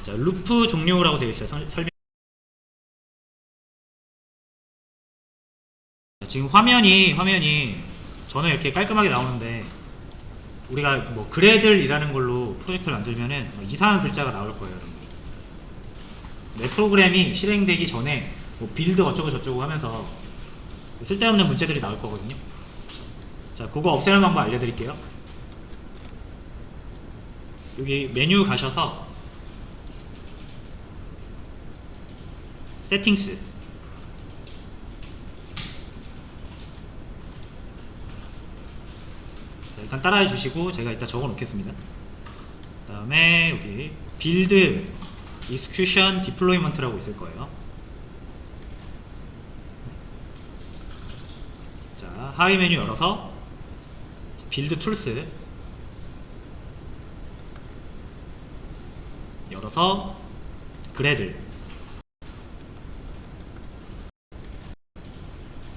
자, 루프 종료라고 되어 있어요. 설명. 지금 화면이 저는 이렇게 깔끔하게 나오는데 우리가 뭐 그래들이라는 걸로 프로젝트를 만들면은 이상한 글자가 나올 거예요, 여러분. 내 프로그램이 실행되기 전에 뭐 빌드 어쩌고 저쩌고 하면서 쓸데없는 문제들이 나올 거거든요. 자, 그거 없애는 방법 알려드릴게요. 여기 메뉴 가셔서 세팅스, 자, 일단 따라해 주시고 제가 이따 적어 놓겠습니다. 그 다음에 여기 빌드 익스큐션 디플로이먼트라고 있을 거예요. 자, 하위 메뉴 열어서 빌드 툴스 열어서 그래들,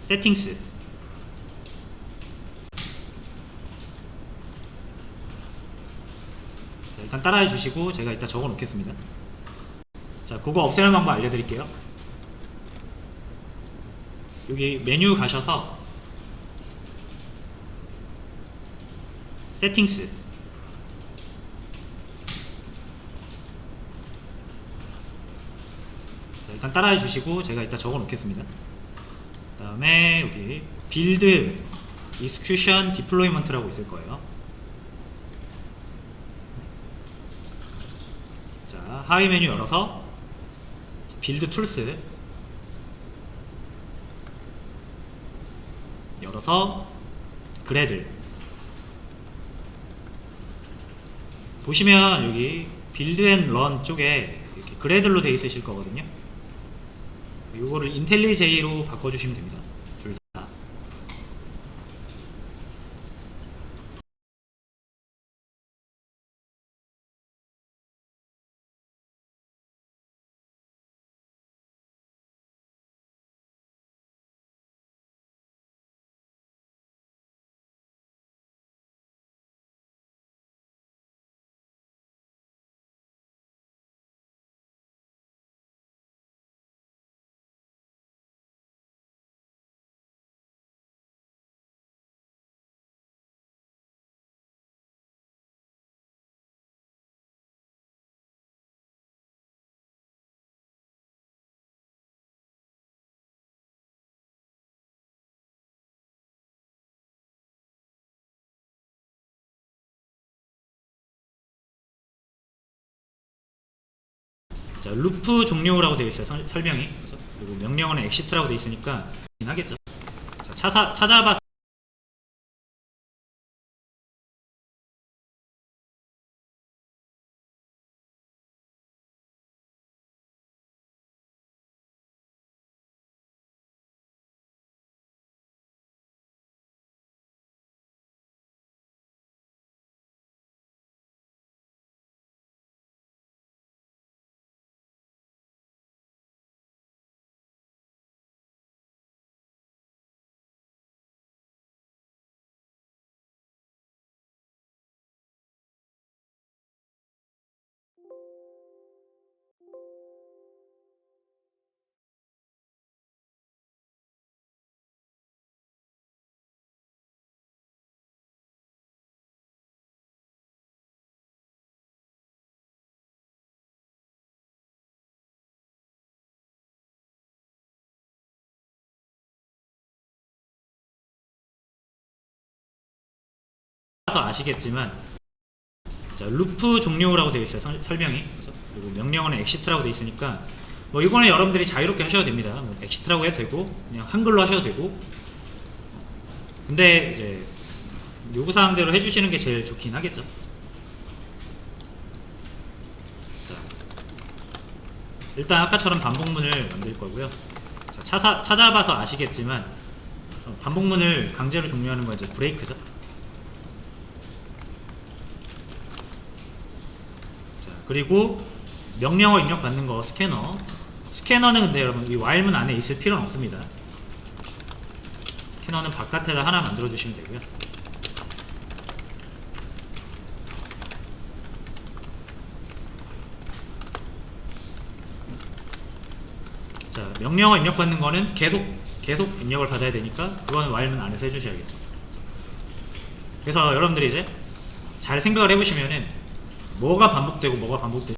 세팅스, 자, 일단 따라해 주시고 제가 이따 적어 놓겠습니다. 자, 그거 없애는 방법 알려드릴게요. 여기 메뉴 가셔서 세팅스, 자, 일단 따라해 주시고 제가 이따 적어 놓겠습니다. 그 다음에 여기 빌드 익스큐션 디플로이먼트라고 있을 거예요. 자, 하위 메뉴 열어서 빌드 툴스 열어서 그래들, 보시면 여기 빌드 앤 런 쪽에 이렇게 그래들로 되어 있으실 거거든요. 이거를 인텔리제이로 바꿔주시면 됩니다. 둘 다. 자, 루프 종료라고 되어 있어요. 설명이. 그리고 명령어는 exit라고 되어 있으니까 하겠죠. 자, 찾아봐. 아시겠지만, 자, 루프 종료라고 되어 있어요. 설명이. 그리고 명령어는 exit라고 되어 있으니까 뭐 이거는 여러분들이 자유롭게 하셔도 됩니다. 뭐 exit라고 해도 되고 그냥 한글로 하셔도 되고. 근데 이제 요구사항대로 해주시는 게 제일 좋긴 하겠죠. 자, 일단 아까처럼 반복문을 만들 거고요. 자, 찾아봐서 아시겠지만 반복문을 강제로 종료하는 건 이제 브레이크죠. 자, 그리고 명령어 입력받는 거 스캐너. 스캐너는 근데 여러분 이 while문 안에 있을 필요는 없습니다. 스캐너는 바깥에다 하나 만들어 주시면 되고요. 명령어 입력받는 거는 계속 입력을 받아야 되니까 그거는 while문 안에서 해주셔야겠죠. 그래서 여러분들이 이제 잘 생각을 해보시면은 뭐가 반복되고 뭐가 반복되고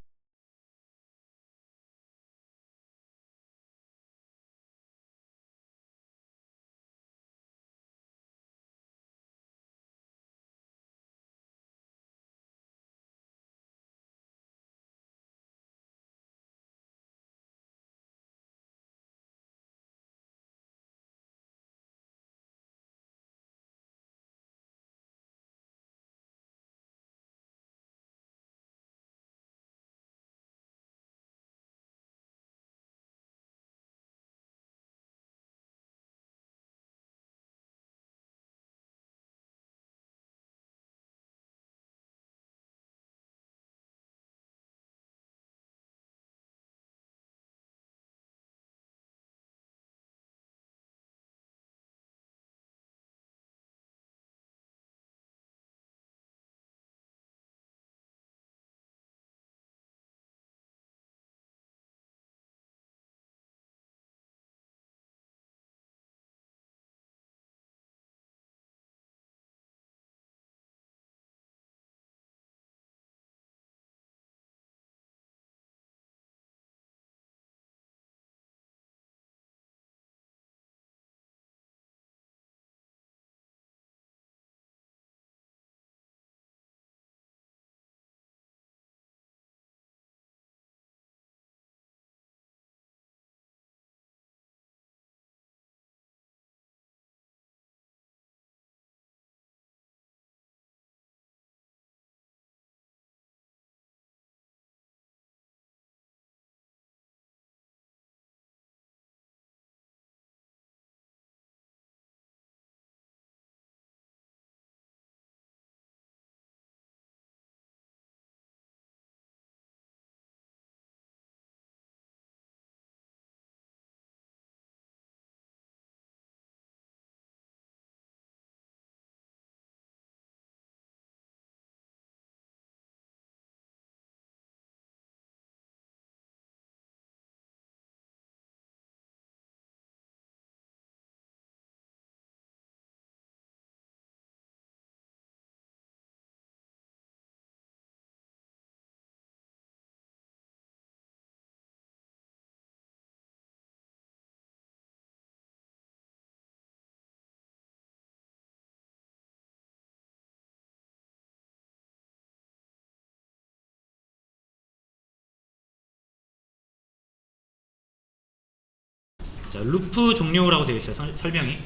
자, 루프 종료라고 되어 있어요. 설명이.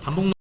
반복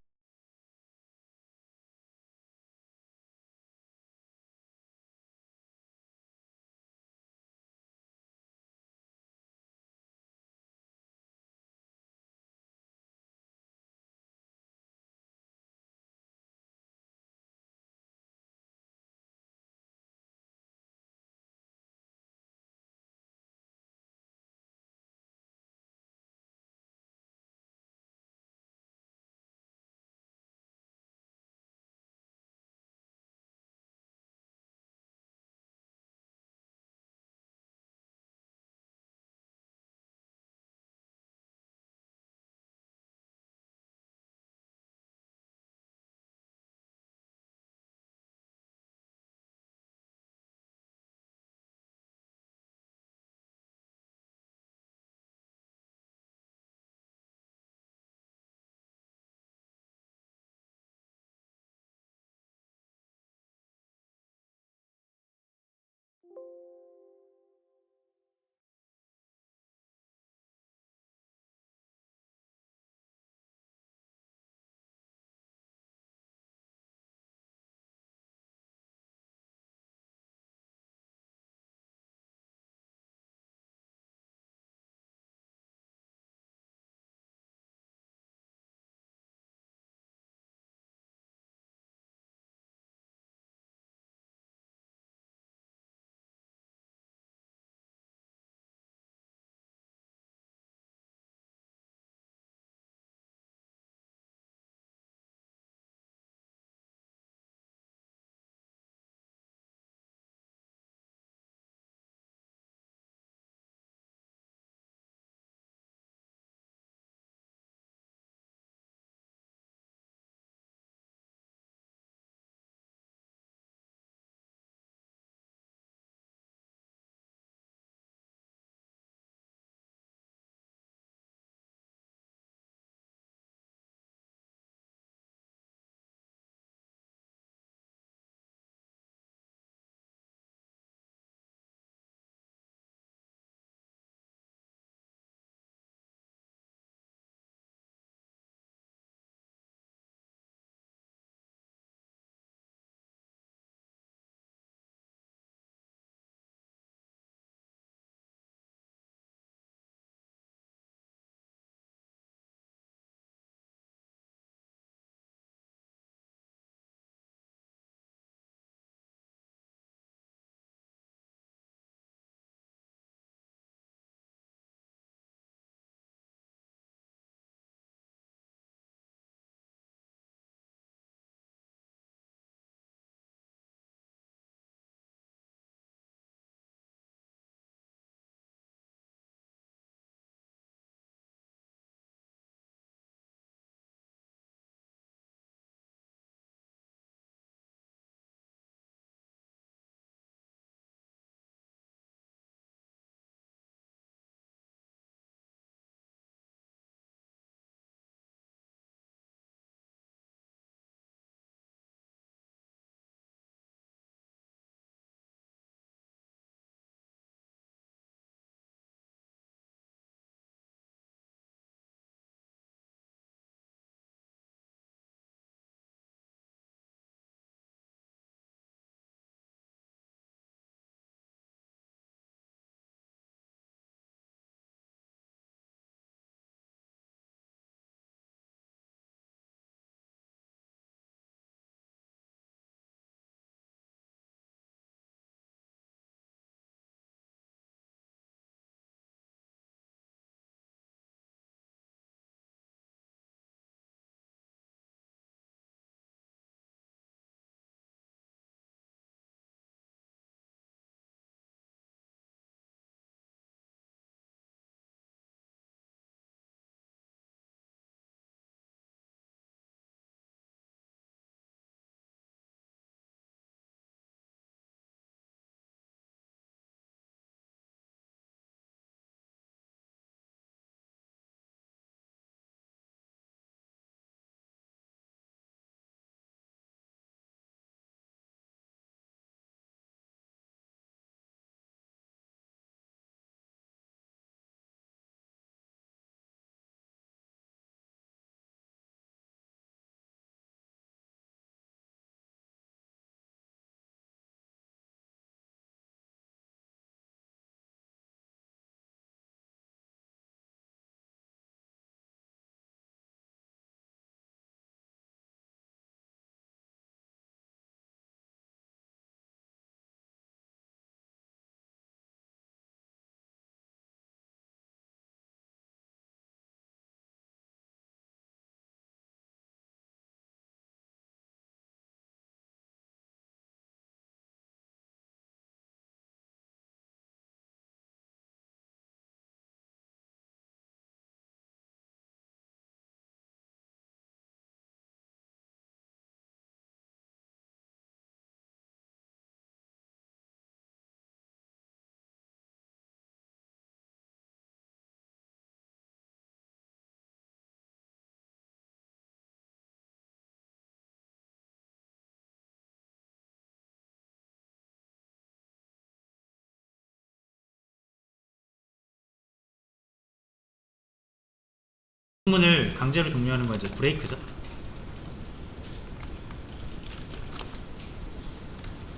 문을 강제로 종료하는 건 이제 브레이크죠.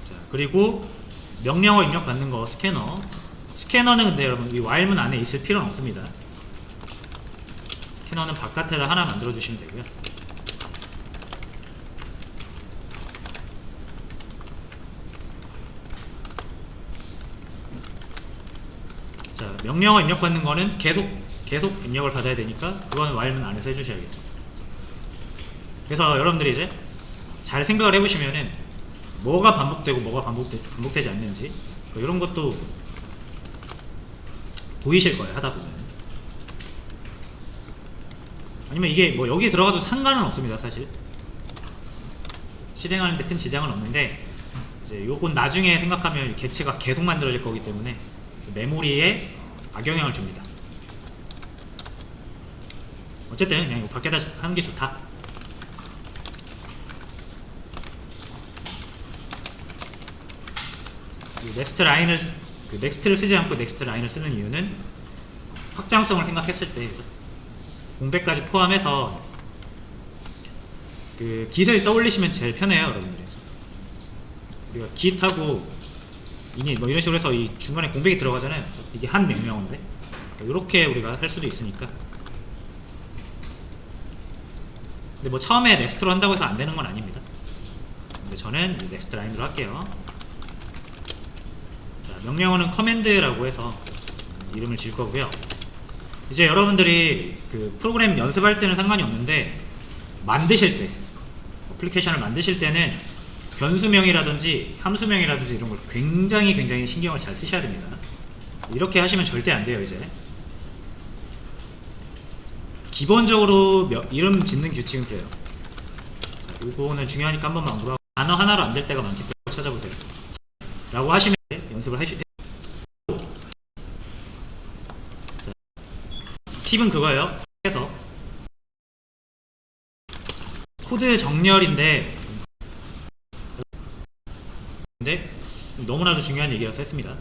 자, 그리고 명령어 입력받는 거 스캐너. 스캐너는 근데 여러분 이 while문 안에 있을 필요는 없습니다. 스캐너는 바깥에다 하나 만들어 주시면 되고요. 자, 명령어 입력받는 거는 계속 입력을 받아야 되니까 그거는 while문 안에서 해주셔야겠죠. 그래서 여러분들이 이제 잘 생각을 해보시면은 뭐가 반복되고 뭐가 반복되지 않는지 이런 것도 보이실 거예요, 하다 보면. 아니면 이게 뭐 여기 들어가도 상관은 없습니다, 사실. 실행하는데 큰 지장은 없는데 이제 요건 나중에 생각하면 객체가 계속 만들어질 거기 때문에 메모리에 악영향을 줍니다. 어쨌든 그냥 이거 밖에다 하는 게 좋다. 넥스트 라인을 넥스트를 쓰지 않고 넥스트 라인을 쓰는 이유는 확장성을 생각했을 때 공백까지 포함해서 그 git을 떠올리시면 제일 편해요, 여러분들이. 우리가 git하고 init 뭐 이런 식으로 해서 이 중간에 공백이 들어가잖아요. 이게 한 명령어인데 이렇게 우리가 할 수도 있으니까. 근데 뭐 처음에 넥스트로 한다고 해서 안 되는 건 아닙니다. 근데 저는 넥스트 라인으로 할게요. 자, 명령어는 커맨드라고 해서 이름을 질 거고요. 이제 여러분들이 그 프로그램 연습할 때는 상관이 없는데 만드실 때, 어플리케이션을 만드실 때는 변수명이라든지 함수명이라든지 이런 걸 굉장히 신경을 잘 쓰셔야 됩니다. 이렇게 하시면 절대 안 돼요. 이제 기본적으로 이름 짓는 규칙은 그래요. 자, 요거는 중요하니까 한 번만 물어보고, 단어 하나로 안 될 때가 많기 때문에 찾아보세요 라고 하시면 연습을 하시죠. 팁은 그거예요. 그래서 코드 정렬인데 너무나도 중요한 얘기라서 했습니다.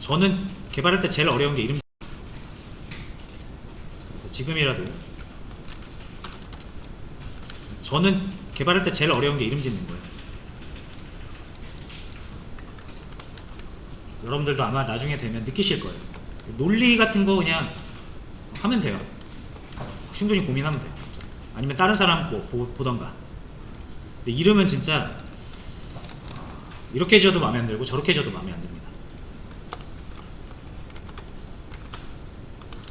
저는 개발할 때 제일 어려운 게 이름. 지금이라도 저는 개발할 때 제일 어려운 게 이름 짓는 거예요. 여러분들도 아마 나중에 되면 느끼실 거예요. 논리 같은 거 그냥 하면 돼요. 충분히 고민하면 돼요. 아니면 다른 사람 보던가. 근데 이름은 진짜 이렇게 지어도 마음에 안 들고 저렇게 지어도 마음에 안 듭니다.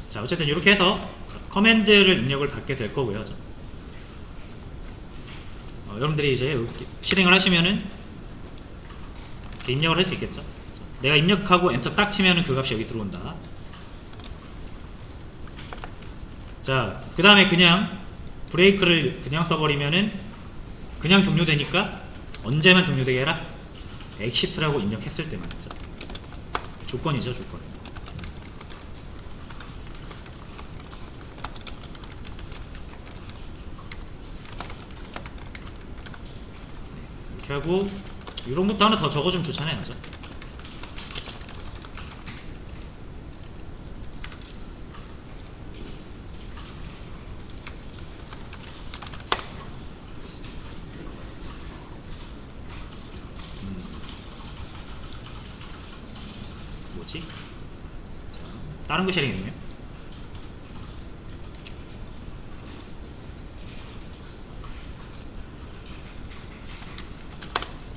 자, 어쨌든 이렇게 해서 커맨드를 입력을 받게 될 거고요. 여러분들이 이제 실행을 하시면은 이렇게 입력을 할 수 있겠죠. 내가 입력하고 엔터 딱 치면은 그 값이 여기 들어온다. 자, 그 다음에 그냥 브레이크를 그냥 써버리면은 그냥 종료되니까 언제만 종료되게 해라? exit라고 입력했을 때만 했죠. 조건이죠, 조건. 이렇게 하고 이런 것도 하나 더 적어주면 좋잖아요, 그죠? 뭐지? 자, 다른 거 쉐링했네요.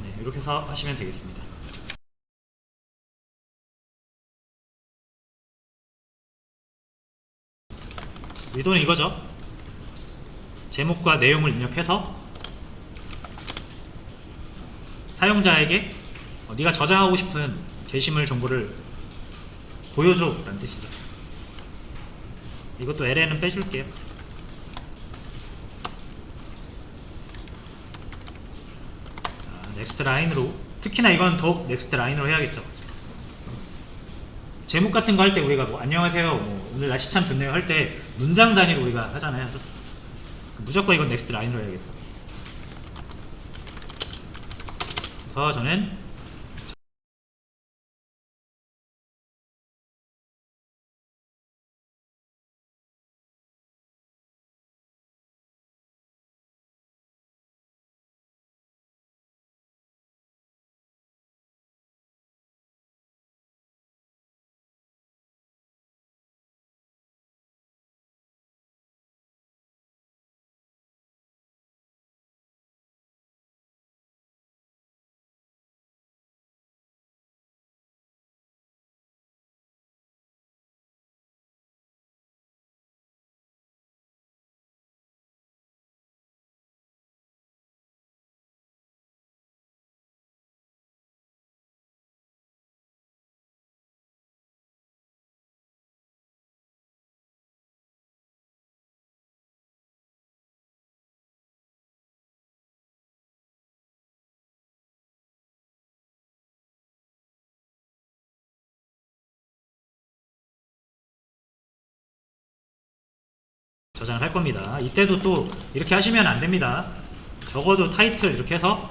네, 이렇게 해서 하시면 되겠습니다. 의도는 이거죠. 제목과 내용을 입력해서 사용자에게 네가 저장하고 싶은 게시물 정보를 보여줘 라는 뜻이죠. 이것도 LN은 빼줄게요. 자, 넥스트 라인으로, 특히나 이건 더욱 넥스트 라인으로 해야겠죠. 제목 같은 거 할 때 우리가 뭐 안녕하세요, 뭐 오늘 날씨 참 좋네요 할 때 문장 단위로 우리가 하잖아요. 무조건 이건 넥스트 라인으로 해야겠죠. 그래서 저는 저장을 할 겁니다. 이때도 또 이렇게 하시면 안 됩니다. 적어도 타이틀 이렇게 해서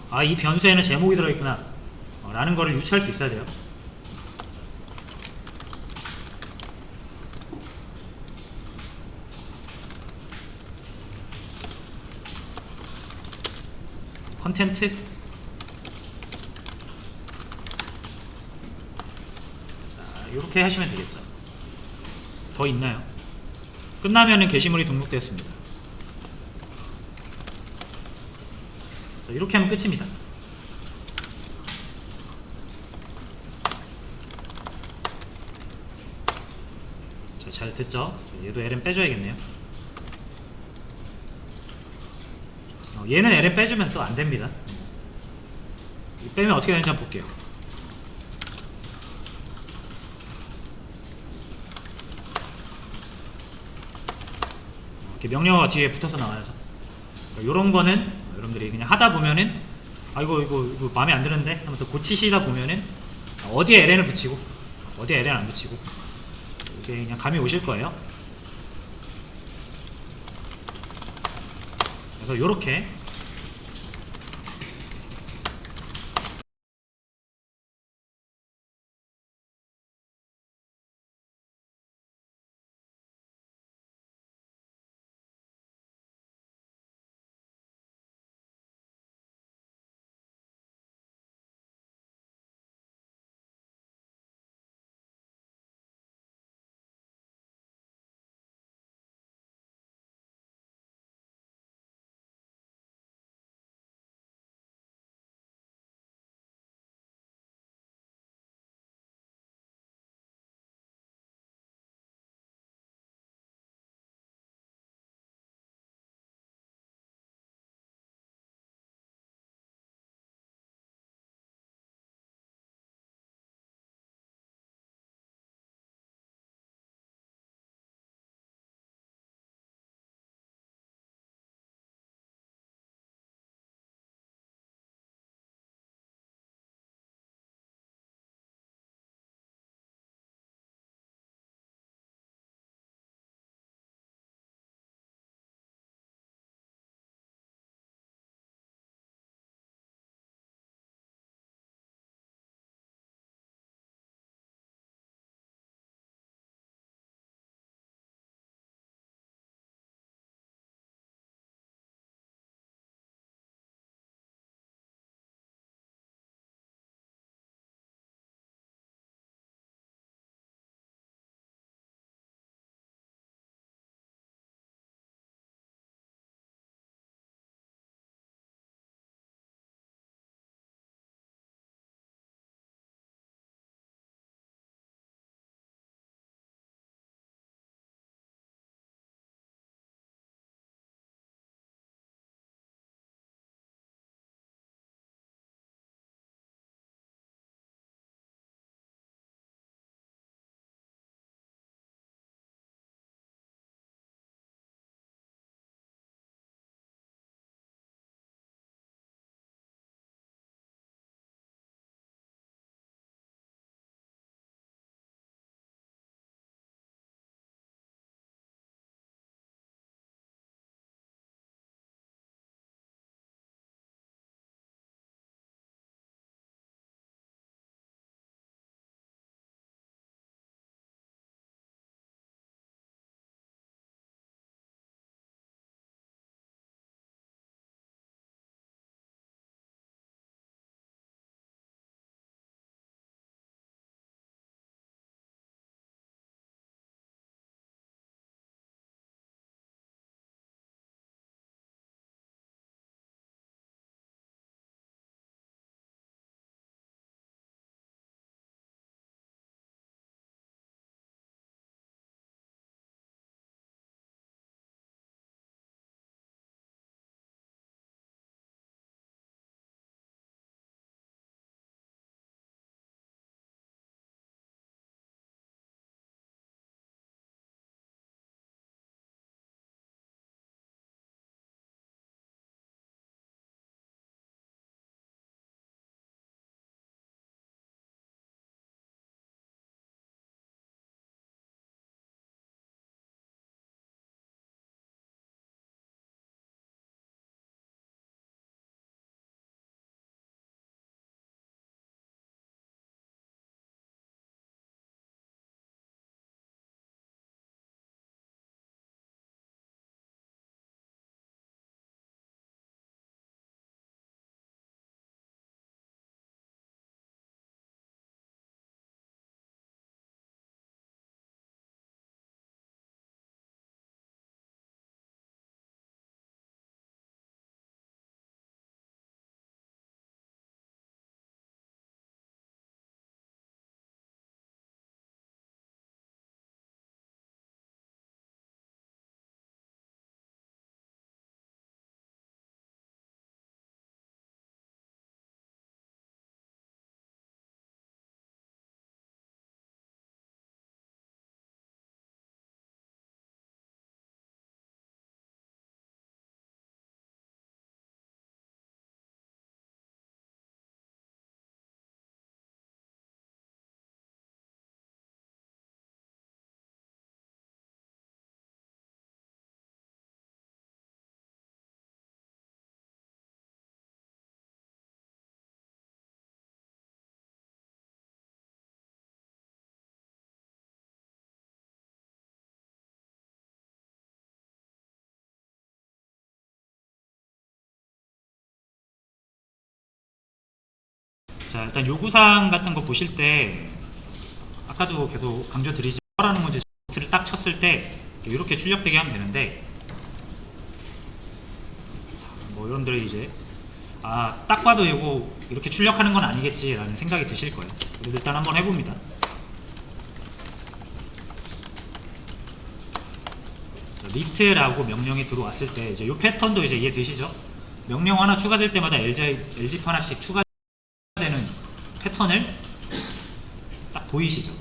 아, 이 변수에는 제목이 들어있구나 라는 거를 유추할 수 있어야 돼요. 컨텐트. 자, 이렇게 하시면 되겠죠. 더 있나요? 끝나면은 게시물이 등록되었습니다. 자, 이렇게 하면 끝입니다. 자, 잘 됐죠? 자, 얘도 LM 빼줘야겠네요. 얘는 LM 빼주면 또 안됩니다. 빼면 어떻게 되는지 한번 볼게요. 이렇게 명령어가 뒤에 붙어서 나와야죠. 이런 거는 여러분들이 그냥 하다 보면은 아 이거 마음에 안 드는데 하면서 고치시다 보면은 어디에 LN을 붙이고 어디에 LN 안 붙이고 이게 그냥 감이 오실 거예요. 그래서 이렇게 자, 일단 요구사항 같은 거 보실 때 아까도 계속 강조드리지만 라는 문제 를 딱 쳤을 때 이렇게 출력되게 하면 되는데, 뭐 여러분들이 이제 딱 봐도 이거 이렇게 출력하는 건 아니겠지 라는 생각이 드실 거예요. 그래도 일단 한번 해봅니다. 리스트라고 명령이 들어왔을 때 이제 이 패턴도 이제 이해되시죠? 명령 하나 추가될 때마다 LZIP 하나씩 추가되는 패턴을 딱 보이시죠?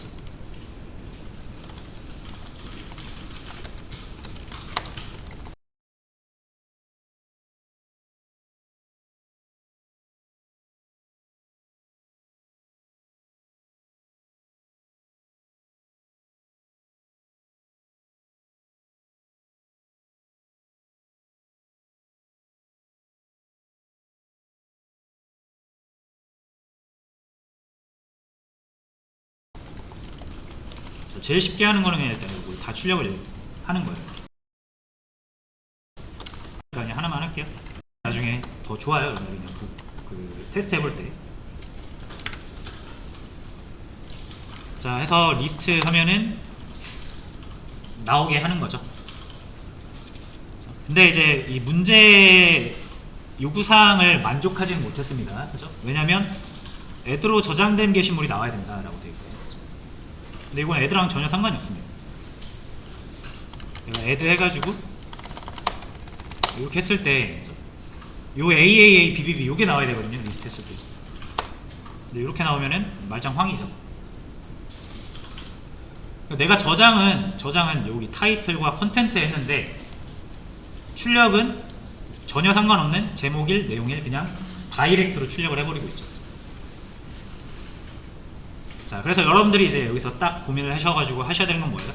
제일 쉽게 하는 거는 그냥 일단 이거 다 출력을 하는 거예요. 그냥 하나만 할게요. 나중에 더 좋아요. 그냥 그 테스트 해볼 때. 자, 해서 리스트 하면은 나오게 하는 거죠. 근데 이제 이 문제 요구사항을 만족하지는 못했습니다. 그죠? 왜냐면 애드로 저장된 게시물이 나와야 된다라고 되어 있고요. 근데 이건 애드랑 전혀 상관이 없습니다. 내가 애드 해가지고 이렇게 했을 때 요 AAA, BBB 요게 나와야 되거든요. 리스트 했을 때. 근데 이렇게 나오면은 말짱 황이죠. 내가 저장은 여기 타이틀과 컨텐츠에 했는데 출력은 전혀 상관없는 제목일, 내용일 그냥 다이렉트로 출력을 해버리고 있죠. 자, 그래서 여러분들이 이제 여기서 딱 고민을 하셔가지고 하셔야 되는 건 뭐예요?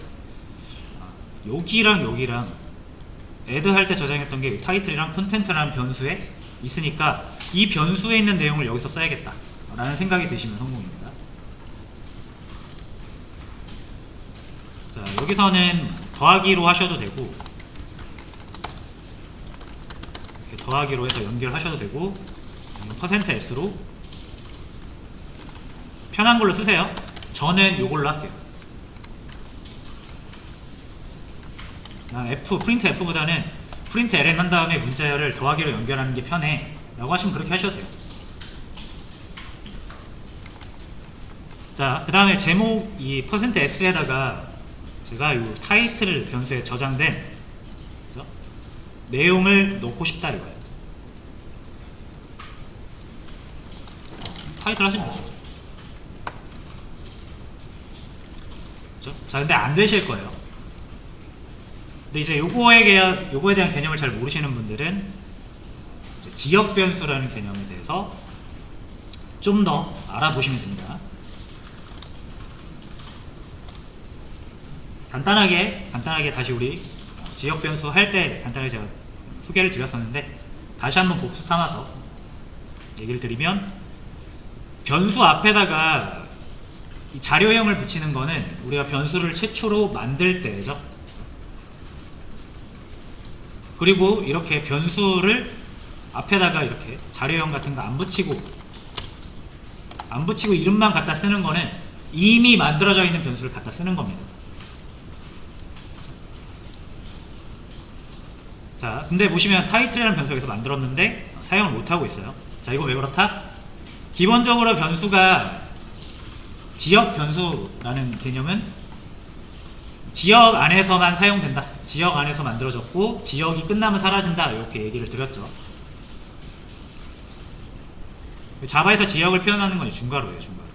여기랑 여기랑 애드 할 때 저장했던 게 타이틀이랑 컨텐츠라는 변수에 있으니까 이 변수에 있는 내용을 여기서 써야겠다 라는 생각이 드시면 성공입니다. 자, 여기서는 더하기로 하셔도 되고 이렇게 더하기로 해서 연결하셔도 되고 %s로 편한 걸로 쓰세요. 저는 요걸로 할게요. 프린트 F보다는 프린트 ln 한 다음에 문자열을 더하기로 연결하는 게 편해 라고 하시면 그렇게 하셔도 돼요. 자, 그 다음에 제목 이 %s에다가 제가 이 타이틀 변수에 저장된 그죠? 내용을 넣고 싶다 이거예요. 타이틀 하시면 되죠. 그렇죠? 자, 근데 안 되실 거예요. 근데 이제 요거에 대한 개념을 잘 모르시는 분들은 지역 변수라는 개념에 대해서 좀 더 알아보시면 됩니다. 간단하게 다시 우리 지역 변수 할 때 간단하게 제가 소개를 드렸었는데 다시 한번 복습 삼아서 얘기를 드리면 변수 앞에다가 이 자료형을 붙이는 거는 우리가 변수를 최초로 만들 때죠. 그리고 이렇게 변수를 앞에다가 이렇게 자료형 같은 거 안 붙이고 이름만 갖다 쓰는 거는 이미 만들어져 있는 변수를 갖다 쓰는 겁니다. 자, 근데 보시면 타이틀이라는 변수가 여기서 만들었는데 사용을 못하고 있어요. 자, 이거 왜 그렇다? 기본적으로 변수가 지역 변수라는 개념은 지역 안에서만 사용된다. 지역 안에서 만들어졌고 지역이 끝나면 사라진다. 이렇게 얘기를 드렸죠. 자바에서 지역을 표현하는 건 중괄호예요. 중괄호.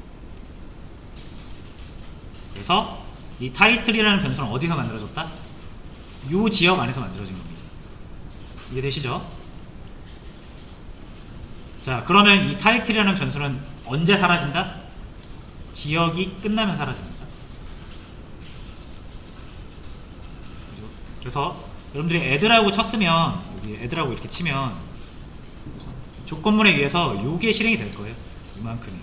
그래서 이 타이틀이라는 변수는 어디서 만들어졌다? 이 지역 안에서 만들어진 겁니다. 이해되시죠? 자, 그러면 이 타이틀이라는 변수는 언제 사라진다? 지역이 끝나면 사라집니다. 그래서 여러분들이 애드라고 쳤으면 여기 애드라고 이렇게 치면 조건문에 의해서 요게 실행이 될 거예요. 이만큼이.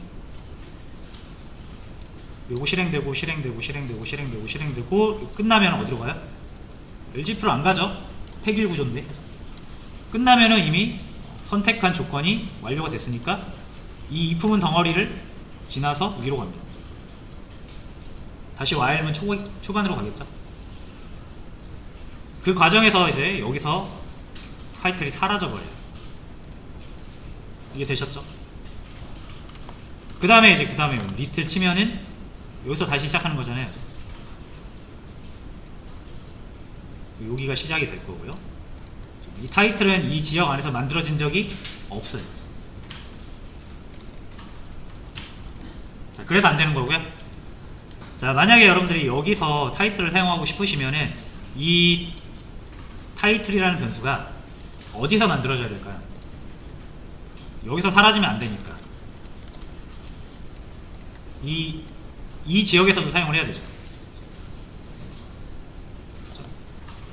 요거 실행되고 끝나면 어디로 가요? LGP로 안 가죠? 태길 구조인데. 끝나면은 이미 선택한 조건이 완료가 됐으니까 이 if문 덩어리를 지나서 위로 갑니다. 다시 while문 초반으로 가겠죠. 그 과정에서 이제 여기서 타이틀이 사라져버려요. 이게 되셨죠? 그 다음에 리스트를 치면은 여기서 다시 시작하는 거잖아요. 여기가 시작이 될 거고요. 이 타이틀은 이 지역 안에서 만들어진 적이 없어요. 자, 그래서 안 되는 거고요. 자, 만약에 여러분들이 여기서 타이틀을 사용하고 싶으시면은 이 타이틀이라는 변수가 어디서 만들어져야 될까요? 여기서 사라지면 안 되니까 이 지역에서도 사용을 해야 되죠.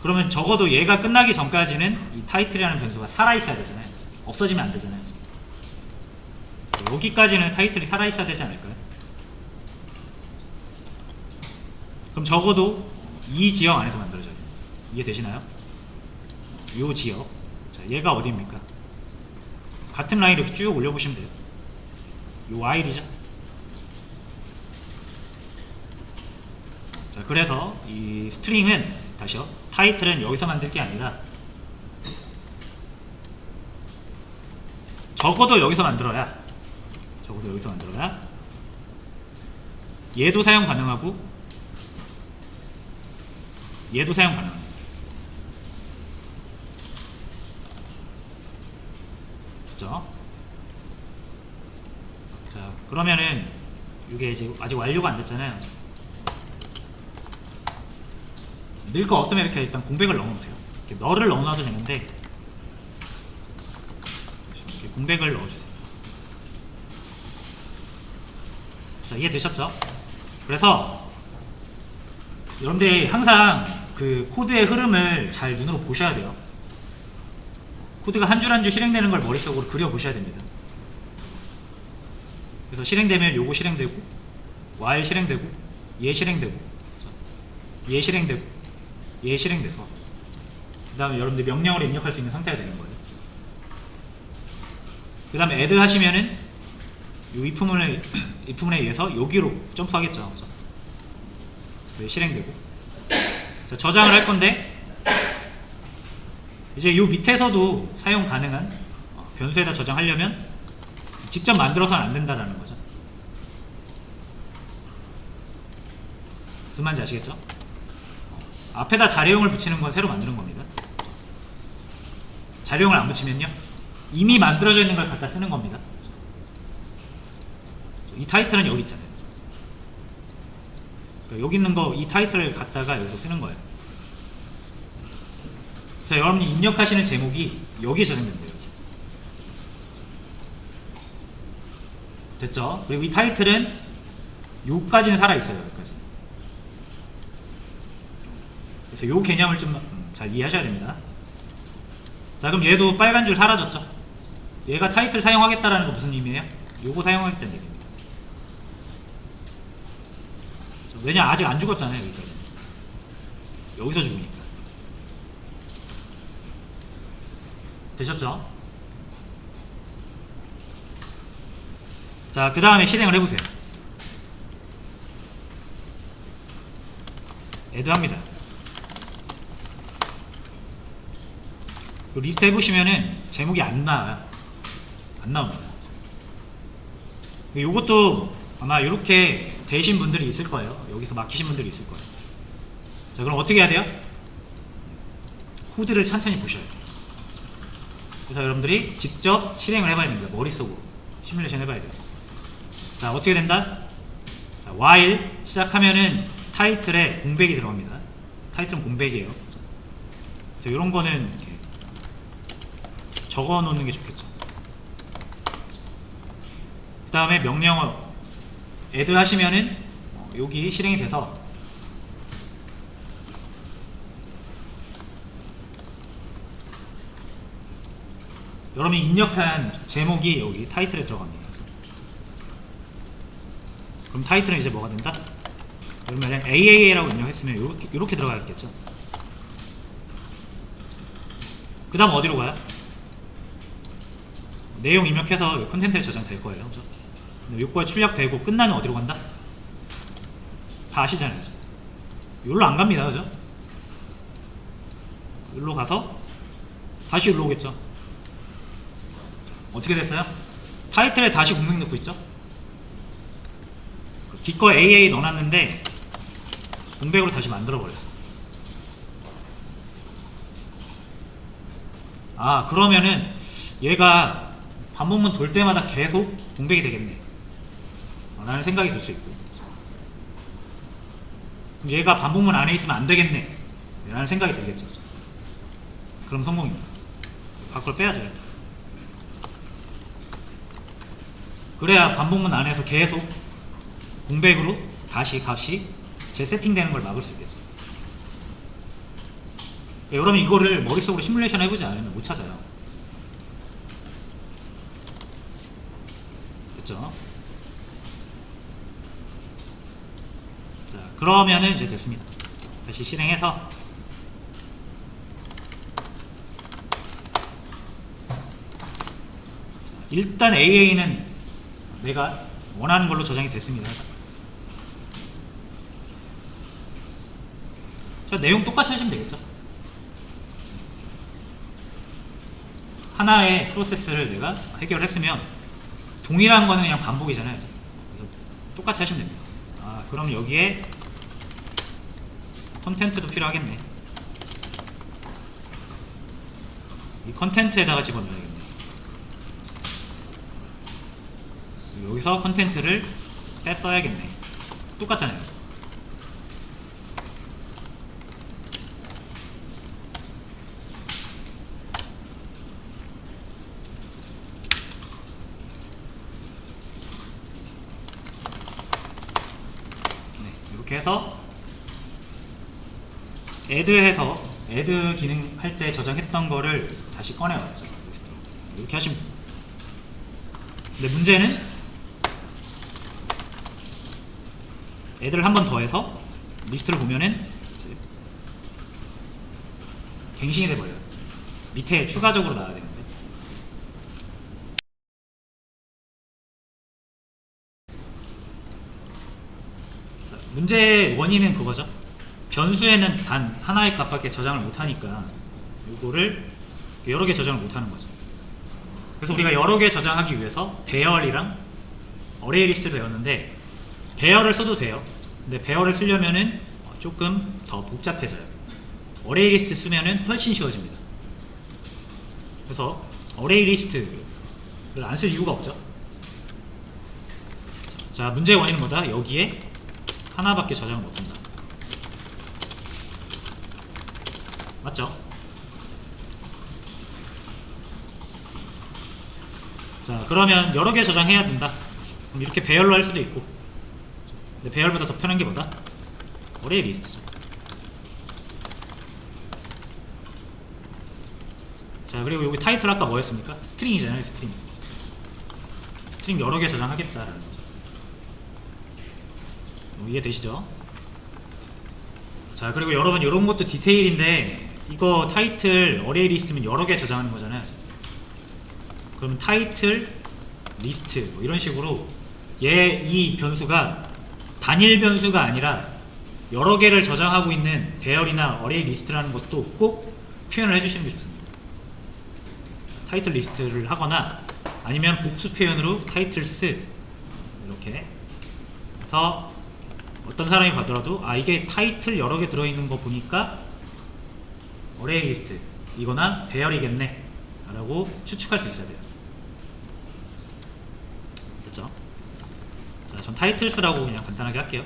그러면 적어도 얘가 끝나기 전까지는 이 타이틀이라는 변수가 살아있어야 되잖아요. 없어지면 안 되잖아요. 여기까지는 타이틀이 살아있어야 되지 않을까요? 그럼 적어도 이 지역 안에서 만들어져야 돼요. 이해되시나요? 이 지역. 자, 얘가 어디입니까? 같은 라인 이렇게 쭉 올려보시면 돼요. 이 while이죠. 자, 그래서 이 스트링은 다시요. 타이틀은 여기서 만들 게 아니라 적어도 여기서 만들어야 얘도 사용 가능하고 얘도 사용 가능합니다. 그죠? 자, 그러면은 이게 이제 아직 완료가 안 됐잖아요. 넣을 거 없으면 이렇게 일단 공백을 넣어놓으세요. 이렇게 널을 넣어놔도 되는데 이렇게 공백을 넣어주세요. 자, 이해되셨죠? 그래서 여러분들이 항상 그 코드의 흐름을 잘 눈으로 보셔야 돼요. 코드가 한 줄 한 줄 실행되는 걸 머릿속으로 그려보셔야 됩니다. 그래서 실행되면 요거 실행되고 while 실행되고 얘 실행되고 얘 실행되고 얘 실행돼서 그 다음에 여러분들 명령을 입력할 수 있는 상태가 되는 거예요. 그 다음에 add 하시면은 이 if문에 의해서 여기로 점프하겠죠. 그래서 실행되고 자, 저장을 할 건데 이제 이 밑에서도 사용 가능한 변수에다 저장하려면 직접 만들어서는 안 된다라는 거죠. 무슨 말인지 아시겠죠? 앞에다 자료용을 붙이는 건 새로 만드는 겁니다. 자료용을 안 붙이면요 이미 만들어져 있는 걸 갖다 쓰는 겁니다. 이 타이틀은 여기 있잖아요. 그러니까 여기 있는 거 이 타이틀을 갖다가 여기서 쓰는 거예요. 자, 여러분이 입력하시는 제목이 여기에 저장된대요. 됐죠? 그리고 이 타이틀은 요까지는 살아있어요. 여기까지. 그래서 요 개념을 좀 잘 이해하셔야 됩니다. 자, 그럼 얘도 빨간 줄 사라졌죠? 얘가 타이틀 사용하겠다라는 거 무슨 의미예요? 요거 사용하겠다는 얘기입니다. 왜냐? 아직 안 죽었잖아요. 여기까지. 여기서 죽으니까. 되셨죠? 자, 그 다음에 실행을 해보세요. add 합니다. 리스트 해보시면은 제목이 안 나와요. 안 나옵니다. 요것도 아마 이렇게 되신 분들이 있을 거예요. 여기서 막히신 분들이 있을 거예요. 자, 그럼 어떻게 해야 돼요? 코드를 천천히 보셔야 돼요. 그래서 여러분들이 직접 실행을 해봐야 됩니다. 머릿속으로 시뮬레이션 해봐야 돼요. 자, 어떻게 된다? 자, while 시작하면은 타이틀에 공백이 들어갑니다. 타이틀은 공백이에요. 그래서 이런 거는 이렇게 적어 놓는 게 좋겠죠. 그 다음에 명령어 add 하시면은 여기 실행이 돼서 여러분이 입력한 제목이 여기 타이틀에 들어갑니다. 그럼 타이틀은 이제 뭐가 된다? 그러면 AAA라고 입력했으면 이렇게 들어가야겠죠. 그 다음 어디로 가요? 내용 입력해서 콘텐츠에 저장될 거예요. 그죠? 요거에 출력되고 끝나면 어디로 간다? 다 아시잖아요. 그죠? 여기로 안 갑니다. 그죠? 여기로 가서 다시 여기로 오겠죠. 어떻게 됐어요? 타이틀에 다시 공백 넣고 있죠? 기껏 AA 넣어놨는데 공백으로 다시 만들어버렸어. 아, 그러면은 얘가 반복문 돌 때마다 계속 공백이 되겠네 라는 생각이 들 수 있고, 얘가 반복문 안에 있으면 안 되겠네 라는 생각이 들겠죠. 그럼 성공입니다. 밖으로 빼야죠. 그래야 반복문 안에서 계속 공백으로 다시 값이 재세팅되는 걸 막을 수 있겠죠. 여러분 이거를 머릿속으로 시뮬레이션 해보지 않으면 못 찾아요. 됐죠? 자, 그러면은 이제 됐습니다. 다시 실행해서 자, 일단 AA는 내가 원하는 걸로 저장이 됐습니다. 자, 내용 똑같이 하시면 되겠죠. 하나의 프로세스를 내가 해결했으면 동일한 거는 그냥 반복이잖아요. 그래서 똑같이 하시면 됩니다. 아, 그럼 여기에 컨텐츠도 필요하겠네. 이 컨텐츠에다가 집어넣어야겠네. 여기서 컨텐츠를 뺐어야겠네. 똑같잖아요. 이렇게 해서 add해서 add 기능 할 때 저장했던 거를 다시 꺼내왔죠. 리스트로. 이렇게 하시면 돼요. 근데 문제는 add를 한 번 더 해서 리스트를 보면은 이제 갱신이 돼버려요. 밑에 추가적으로 나와야 되는데. 문제의 원인은 그거죠. 변수에는 단 하나의 값밖에 저장을 못하니까 이거를 여러 개 저장을 못하는 거죠. 그래서 우리가 여러 개 저장하기 위해서 배열이랑 어레이 리스트를 배웠는데, 배열을 써도 돼요. 근데 배열을 쓰려면은 조금 더 복잡해져요. 어레이 리스트 쓰면은 훨씬 쉬워집니다. 그래서 어레이 리스트를 안 쓸 이유가 없죠. 자, 문제의 원인은 뭐다? 여기에 하나밖에 저장을 못한다. 맞죠? 자, 그러면 여러 개 저장해야 된다. 그럼 이렇게 배열로 할 수도 있고, 근데 배열보다 더 편한 게 뭐다? 어레이 리스트죠. 자, 그리고 여기 타이틀 아까 뭐였습니까? 스트링이잖아요. 스트링 여러 개 저장하겠다라는 거죠. 이해되시죠? 자, 그리고 여러분 이런 것도 디테일인데, 이거 타이틀 어레이 리스트면 여러 개 저장하는 거잖아요. 그러면 타이틀 리스트 뭐 이런 식으로 이 변수가 단일 변수가 아니라 여러 개를 저장하고 있는 배열이나 어레이 리스트라는 것도 꼭 표현을 해주시는 게 좋습니다. 타이틀 리스트를 하거나 아니면 복수 표현으로 타이틀스 이렇게 해서 어떤 사람이 봐더라도 아, 이게 타이틀 여러 개 들어있는 거 보니까 어레이 리스트 이거나 배열이겠네 라고 추측할 수 있어야 돼요. 됐죠? 자, 전 타이틀스라고 그냥 간단하게 할게요.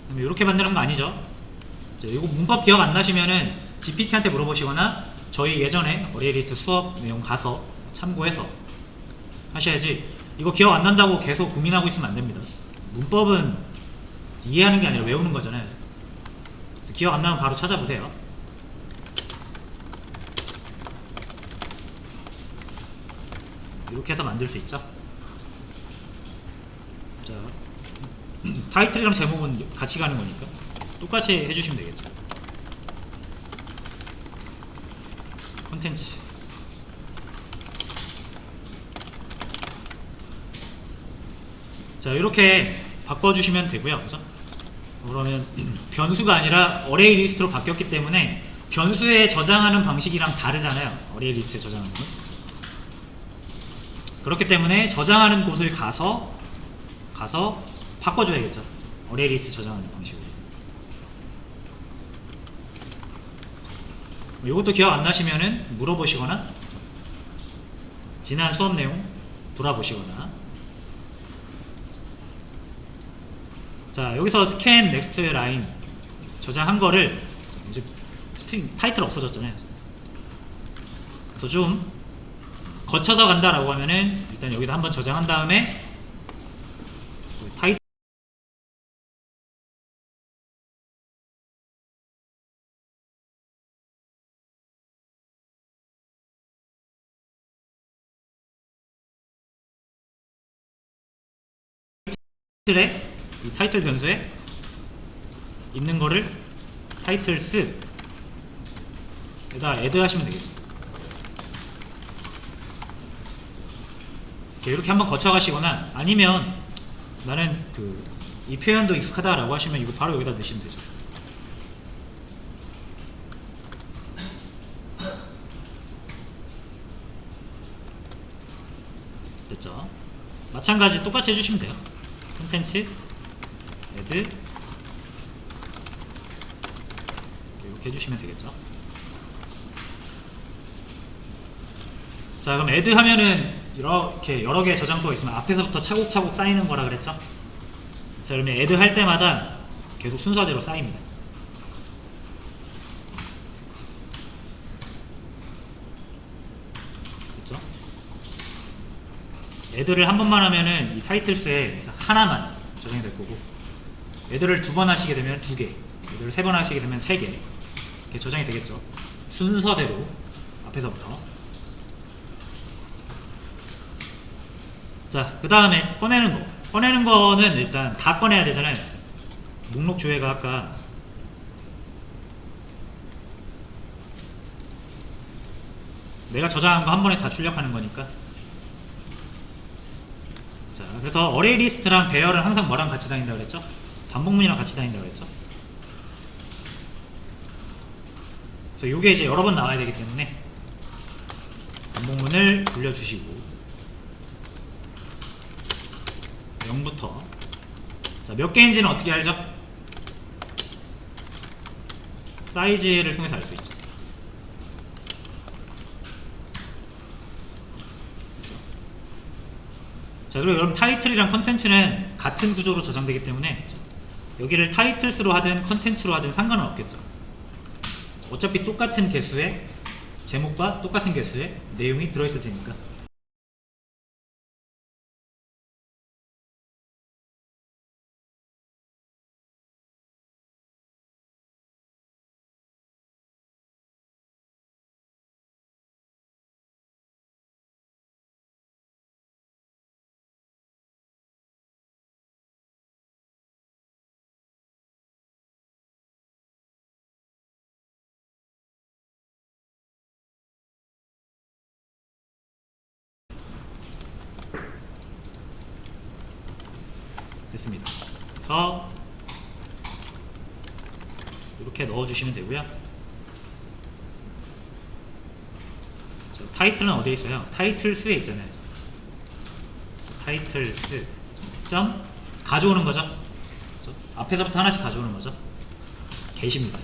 그럼 이렇게 만드는 거 아니죠? 자, 이거 문법 기억 안 나시면은 GPT한테 물어보시거나 저희 예전에 어레이 리스트 수업 내용 가서 참고해서 하셔야지, 이거 기억 안 난다고 계속 고민하고 있으면 안 됩니다. 문법은 이해하는 게 아니라 외우는 거잖아요. 그래서 기억 안 나면 바로 찾아보세요. 이렇게 해서 만들 수 있죠. 자, 타이틀이랑 제목은 같이 가는 거니까 똑같이 해주시면 되겠죠. 콘텐츠 자, 이렇게 바꿔주시면 되고요. 그죠? 그러면 변수가 아니라 어레이 리스트로 바뀌었기 때문에 변수에 저장하는 방식이랑 다르잖아요. 어레이 리스트에 저장하는 건. 그렇기 때문에 저장하는 곳을 가서 바꿔줘야겠죠. 어레이 리스트 저장하는 방식으로. 이것도 기억 안 나시면은 물어보시거나 지난 수업 내용 돌아보시거나. 자, 여기서 스캔 넥스트 라인 저장한 거를 이제 스트링 타이틀 없어졌잖아요. 그래서 좀 거쳐서 간다라고 하면은 일단 여기다 한번 저장한 다음에 타이틀 이 타이틀 변수에 있는 거를 타이틀스 에다 애드 하시면 되겠죠. 이렇게 한번 거쳐 가시거나 아니면 나는 이 표현도 익숙하다라고 하시면 이거 바로 여기다 넣으시면 되죠. 됐죠? 마찬가지 똑같이 해주시면 돼요. 콘텐츠 애드 이렇게 해주시면 되겠죠. 자, 그럼 애드 하면은 이렇게 여러 개의 저장소가 있으면 앞에서부터 차곡차곡 쌓이는 거라 그랬죠. 자, 그러면 애드 할 때마다 계속 순서대로 쌓입니다. 됐죠? 애드를 한 번만 하면은 이 타이틀스에 하나만 저장이 될 거고, 애드를 두 번 하시게 되면 두 개, 애드를 세 번 하시게 되면 세 개 이렇게 저장이 되겠죠. 순서대로 앞에서부터. 자, 그 다음에 꺼내는 거. 꺼내는 거는 일단 다 꺼내야 되잖아요. 목록 조회가 아까 내가 저장한 거 한 번에 다 출력하는 거니까. 자, 그래서 어레이 리스트랑 배열은 항상 뭐랑 같이 다닌다고 그랬죠? 반복문이랑 같이 다닌다고 그랬죠? 그래서 요게 이제 여러 번 나와야 되기 때문에 반복문을 돌려주시고 0부터 자, 몇 개인지는 어떻게 알죠? 사이즈를 통해서 알 수 있죠. 자, 그리고 여러분 타이틀이랑 컨텐츠는 같은 구조로 저장되기 때문에 여기를 타이틀스로 하든 컨텐츠로 하든 상관은 없겠죠. 어차피 똑같은 개수의 제목과 똑같은 개수의 내용이 들어있을 테니까. 됐습니다. 그래서 이렇게 넣어주시면 되고요. 타이틀은 어디에 있어요? 타이틀스에 있잖아요. 타이틀스 점 가져오는 거죠. 앞에서부터 하나씩 가져오는 거죠. 게시입니다.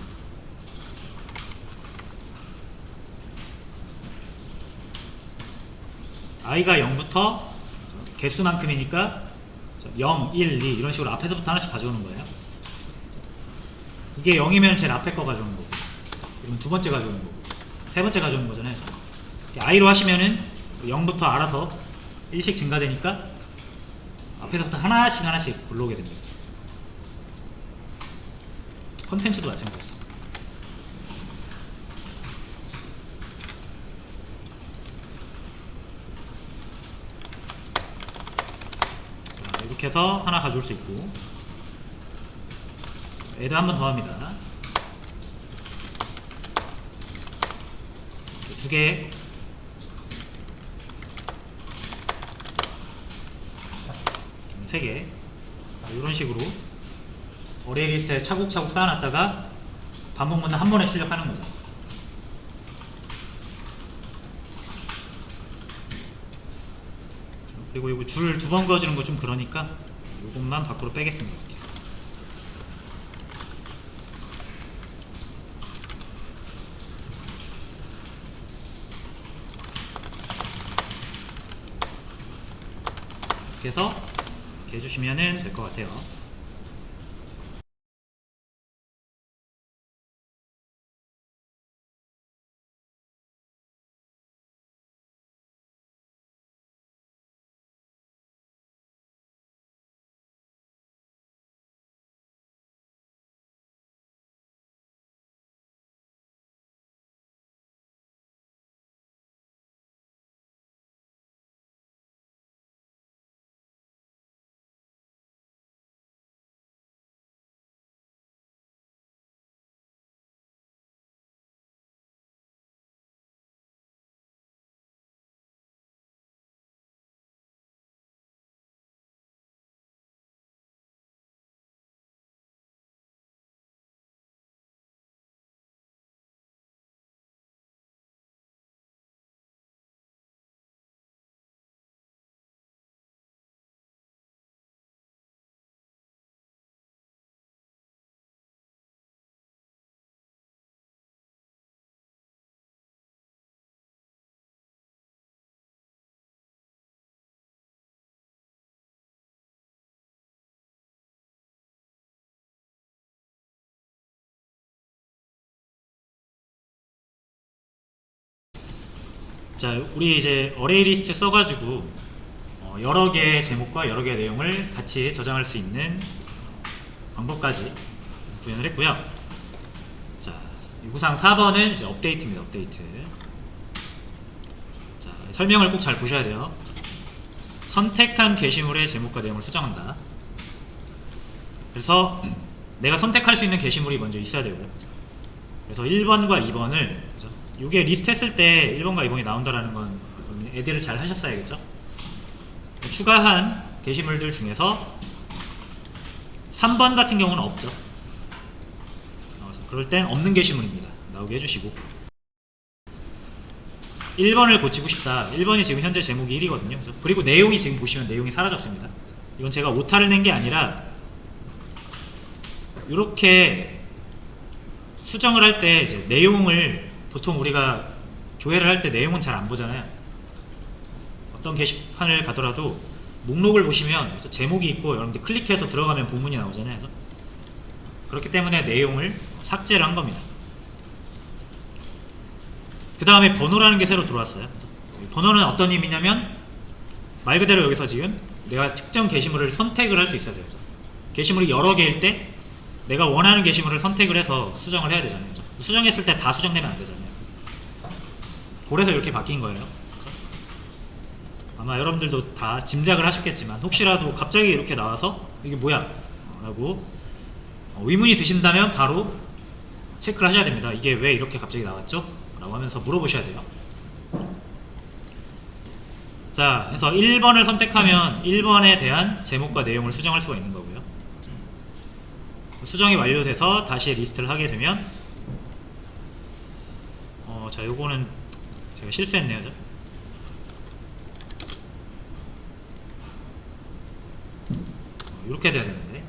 i가 0부터 개수만큼이니까 0, 1, 2 이런 식으로 앞에서부터 하나씩 가져오는 거예요. 이게 0이면 제일 앞에 거 가져오는 거고, 그럼 두 번째 가져오는 거고, 세 번째 가져오는 거잖아요. i로 하시면은 0부터 알아서 1씩 증가되니까 앞에서부터 하나씩 불러오게 됩니다. 컨텐츠도 마찬가지죠. 이렇게 해서 하나 가져올 수 있고, 애드 한 번 더 합니다. 두 개, 3개 이런 식으로 어레이 리스트에 차곡차곡 쌓아놨다가 반복문을 한 번에 출력하는 거죠. 그리고 이거 줄 2번 그어주는 거 좀 그러니까 이것만 밖으로 빼겠습니다. 이렇게 해서 이렇게 해주시면 될 것 같아요. 자, 우리 이제 어레이 리스트 써가지고 여러 개의 제목과 여러 개의 내용을 같이 저장할 수 있는 방법까지 구현을 했고요. 자, 요구사항 4번은 이제 업데이트입니다. 업데이트. 자, 설명을 꼭 잘 보셔야 돼요. 선택한 게시물의 제목과 내용을 수정한다. 그래서 내가 선택할 수 있는 게시물이 먼저 있어야 되고요. 그래서 1번과 2번을 이게 리스트 했을 때 1번과 2번이 나온다라는 건 애들을 잘 하셨어야겠죠. 추가한 게시물들 중에서 3번 같은 경우는 없죠. 그럴 땐 없는 게시물입니다. 나오게 해주시고 1번을 고치고 싶다. 1번이 지금 현재 제목이 1이거든요. 그리고 내용이 지금 보시면 내용이 사라졌습니다. 이건 제가 오타를 낸 게 아니라 이렇게 수정을 할 때 이제 내용을 보통 우리가 조회를 할 때 내용은 잘 안 보잖아요. 어떤 게시판을 가더라도 목록을 보시면 제목이 있고 여러분들 클릭해서 들어가면 본문이 나오잖아요. 그렇기 때문에 내용을 삭제를 한 겁니다. 그 다음에 번호라는 게 새로 들어왔어요. 번호는 어떤 의미냐면 말 그대로 여기서 지금 내가 특정 게시물을 선택을 할 수 있어야 돼요. 게시물이 여러 개일 때 내가 원하는 게시물을 선택을 해서 수정을 해야 되잖아요. 수정했을 때 다 수정되면 안 되잖아요. 그래서 이렇게 바뀐 거예요. 아마 여러분들도 다 짐작을 하셨겠지만 혹시라도 갑자기 이렇게 나와서 이게 뭐야? 라고 의문이 드신다면 바로 체크를 하셔야 됩니다. 이게 왜 이렇게 갑자기 나왔죠? 라고 하면서 물어보셔야 돼요. 자, 그래서 1번을 선택하면 1번에 대한 제목과 내용을 수정할 수가 있는 거고요. 수정이 완료돼서 다시 리스트를 하게 되면 자, 요거는 제가 실수했네요. 이렇게 돼야 되는데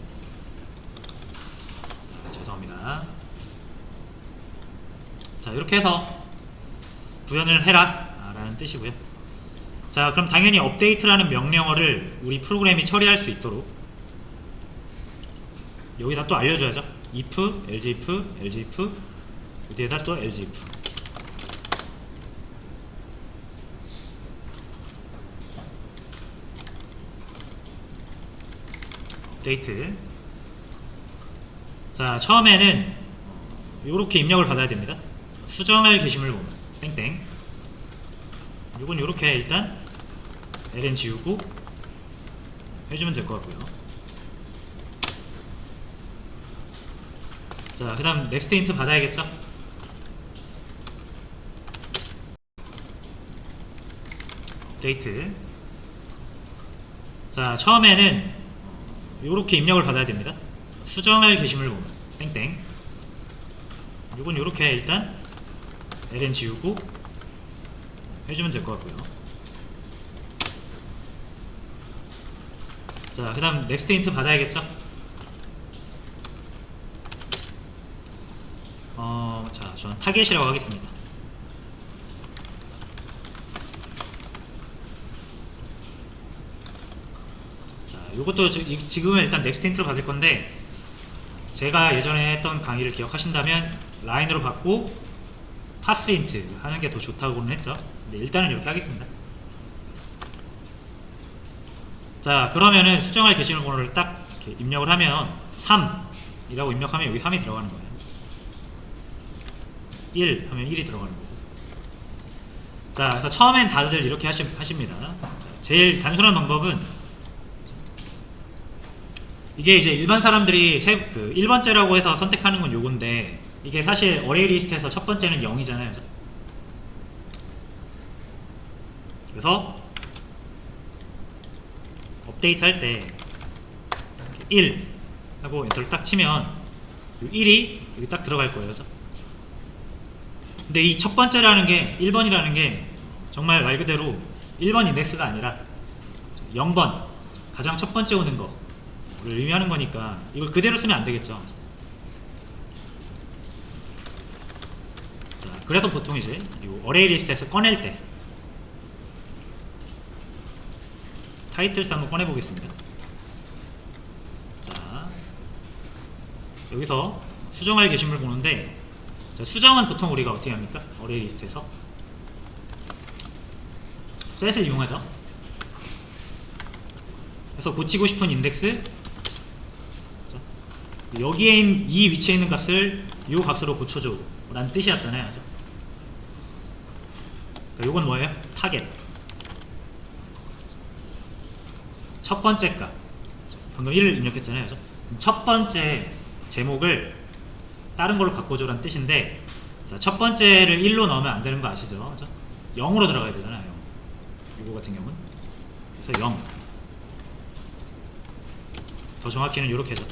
죄송합니다. 자, 이렇게 해서 구현을 해라 라는 뜻이고요. 자, 그럼 당연히 업데이트라는 명령어를 우리 프로그램이 처리할 수 있도록 여기다 또 알려줘야죠. if, else if, 여기에다 또 else if. 업데이트. 자, 처음에는 요렇게 입력을 받아야 됩니다. 수정할 게시물 보면 땡땡. 이건 요렇게 일단 ln 지우고 해주면 될 것 같고요. 자, 그 다음 넥스트 힌트 받아야겠죠? 업데이트. 자, 처음에는 요렇게 입력을 받아야 됩니다. 수정할 게시물 보면 땡땡. 요건 요렇게 일단 ln 지우고 해주면 될 것 같고요. 자, 그 다음 넥스트 인트 받아야겠죠? 자, 저는 타겟이라고 하겠습니다. 자, 요것도 지금은 일단 넥스트 인트로 받을 건데, 제가 예전에 했던 강의를 기억하신다면 라인으로 받고 파스 인트 하는 게 더 좋다고는 했죠. 근데 일단은 이렇게 하겠습니다. 자, 그러면은 수정할 게시물 번호를 딱 이렇게 입력을 하면 3이라고 입력하면 여기 3이 들어가는 거예요. 1 하면 1이 들어가는 거고. 자, 그래서 처음엔 다들 이렇게 하십니다. 자, 제일 단순한 방법은 이게 이제 일반 사람들이 1번째라고 해서 선택하는 건 요건데, 이게 사실 어레이 리스트에서 첫 번째는 0이잖아요. 그래서 업데이트 할 때 1 하고 엔터를 딱 치면 1이 여기 딱 들어갈 거예요. 그죠? 근데 이 첫 번째라는 게 1번이라는 게 정말 말 그대로 1번 인덱스가 아니라 0번 가장 첫 번째 오는 거를 의미하는 거니까 이걸 그대로 쓰면 안 되겠죠. 자, 그래서 보통 이제 이 어레이 리스트에서 꺼낼 때 타이틀스 한번 꺼내 보겠습니다. 자, 여기서 수정할 게시물 보는데, 자, 수정은 보통 우리가 어떻게 합니까? 어레이 리스트에서 셋을 이용하죠. 그래서 고치고 싶은 인덱스, 자, 여기에 있는 이 위치에 있는 값을 이 값으로 고쳐줘 라는 뜻이었잖아요. 그러니까 요건 뭐예요? 타겟. 첫 번째 값, 방금 1을 입력했잖아요. 그래서 첫 번째 제목을 다른 걸로 바꿔줘라는 뜻인데, 자, 첫 번째를 1로 넣으면 안 되는 거 아시죠? 그죠? 0으로 들어가야 되잖아요. 이거 같은 경우는. 그래서 0. 더 정확히는 이렇게 해서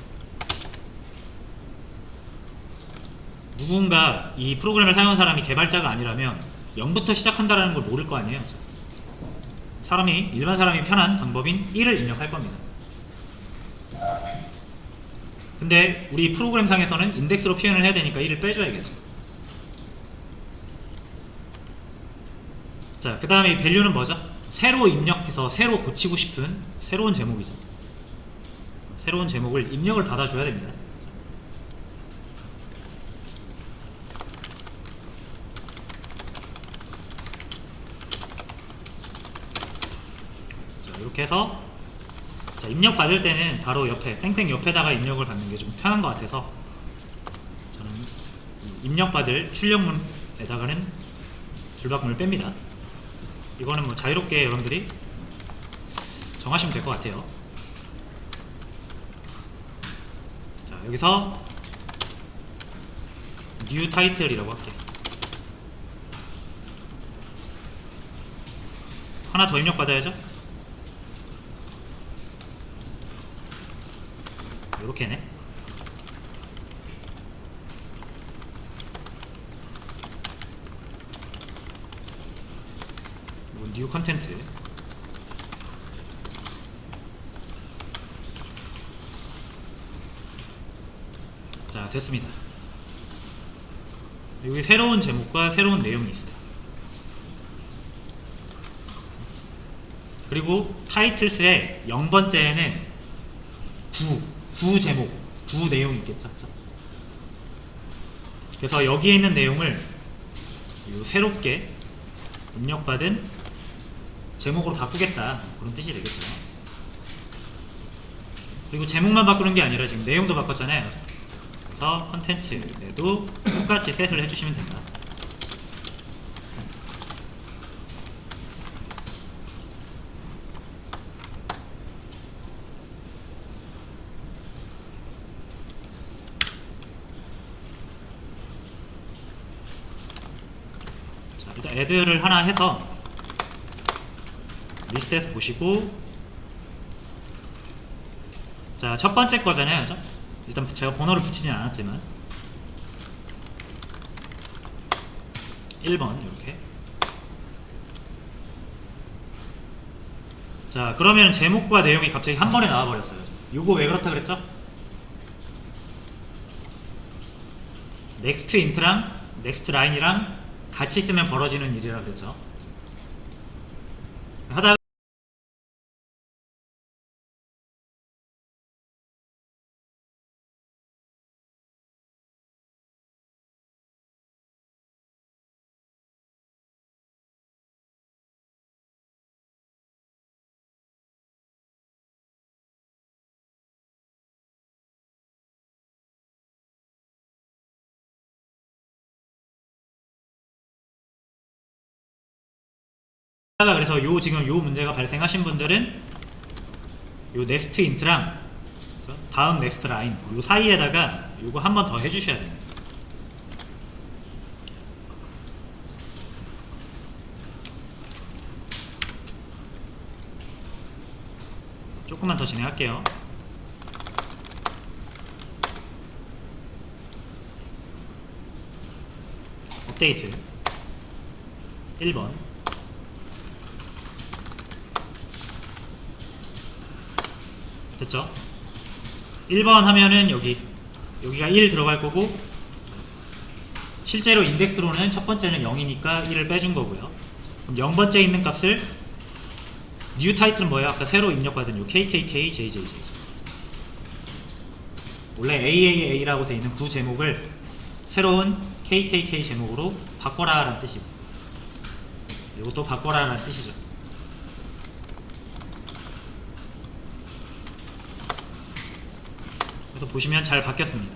누군가 이 프로그램을 사용한 사람이 개발자가 아니라면 0부터 시작한다는 걸 모를 거 아니에요. 일반 사람이 편한 방법인 1을 입력할 겁니다. 근데 우리 프로그램 상에서는 인덱스로 표현을 해야 되니까 1을 빼줘야겠죠. 자, 그 다음에 이 밸류는 뭐죠? 새로 입력해서 새로 고치고 싶은 새로운 제목이죠. 새로운 제목을 입력을 받아줘야 됩니다. 자, 이렇게 해서 자, 입력 받을 때는 바로 옆에 땡땡 옆에다가 입력을 받는 게 좀 편한 것 같아서 저는 입력 받을 출력문에다가는 줄바꿈을 뺍니다. 이거는 뭐 자유롭게 여러분들이 정하시면 될 것 같아요. 자, 여기서 new title이라고 할게요. 하나 더 입력 받아야죠. 요렇게네. 이건 new 컨텐트. 자, 됐습니다. 여기 새로운 제목과 새로운 내용이 있어요. 그리고 타이틀스의 0번째에는 구 제목, 구 내용이 있겠죠. 그래서 여기에 있는 내용을 새롭게 입력받은 제목으로 바꾸겠다, 그런 뜻이 되겠죠. 그리고 제목만 바꾸는 게 아니라 지금 내용도 바꿨잖아요. 그래서 컨텐츠에도 똑같이 셋을 해주시면 됩니다. 자, 일단 애드를 하나 해서 리스트에서 보시고, 자, 첫 번째 거잖아요, 그죠? 일단 제가 번호를 붙이진 않았지만 1번 이렇게. 자, 그러면 제목과 내용이 갑자기 한 번에 나와버렸어요. 요거 왜 그렇다 그랬죠? 넥스트 인트랑 넥스트 라인이랑 같이 있으면 벌어지는 일이라 그랬죠. 하다가 그래서 요 지금 요 문제가 발생하신 분들은 요 넥스트 인트랑 다음 넥스트 라인 요 사이에다가 요거 한 번 더 해주셔야 됩니다. 조금만 더 진행할게요. 업데이트 1번 됐죠? 1번 하면은 여기가 1 들어갈 거고, 실제로 인덱스로는 첫 번째는 0이니까 1을 빼준 거고요. 그럼 0번째 있는 값을 뉴 타이틀은 뭐예요? 아까 새로 입력받은 요 KKK JJJ. 원래 AAA라고 되어 있는 구 제목을 새로운 KKK 제목으로 바꿔라 라는 뜻이고, 이것도 바꿔라 라는 뜻이죠. 그래서 보시면 잘 바뀌었습니다.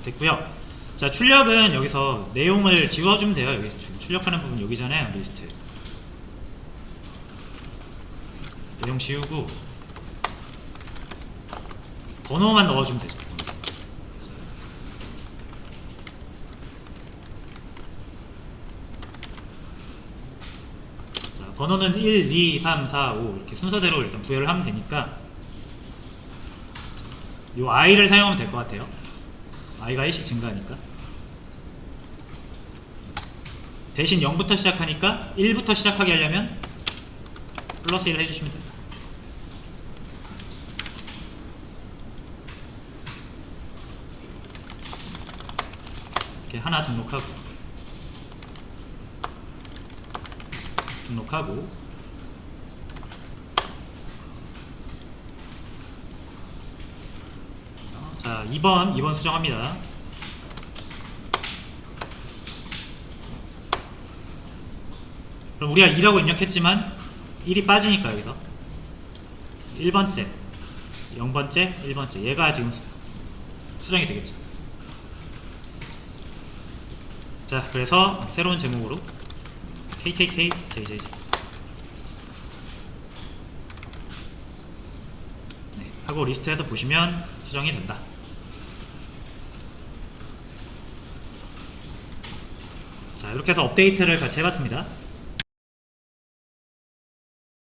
됐고요. 자, 출력은 여기서 내용을 지워주면 돼요. 여기 출력하는 부분 여기잖아요. 리스트 내용 지우고 번호만 넣어주면 되죠. 자, 번호는 1, 2, 3, 4, 5 이렇게 순서대로 일단 부여를 하면 되니까 요 i를 사용하면 될 것 같아요. i가 1씩 증가하니까. 대신 0부터 시작하니까 1부터 시작하게 하려면 플러스 1 해주시면 됩니다. 이렇게 하나 등록하고 자, 2번 수정합니다. 그럼 우리가 2라고 입력했지만 1이 빠지니까 여기서 1번째, 0번째, 1번째 얘가 지금 수정이 되겠죠. 자, 그래서 새로운 제목으로 KKK JJJ 하고 리스트에서 보시면 수정이 된다. 자, 이렇게 해서 업데이트를 같이 해봤습니다.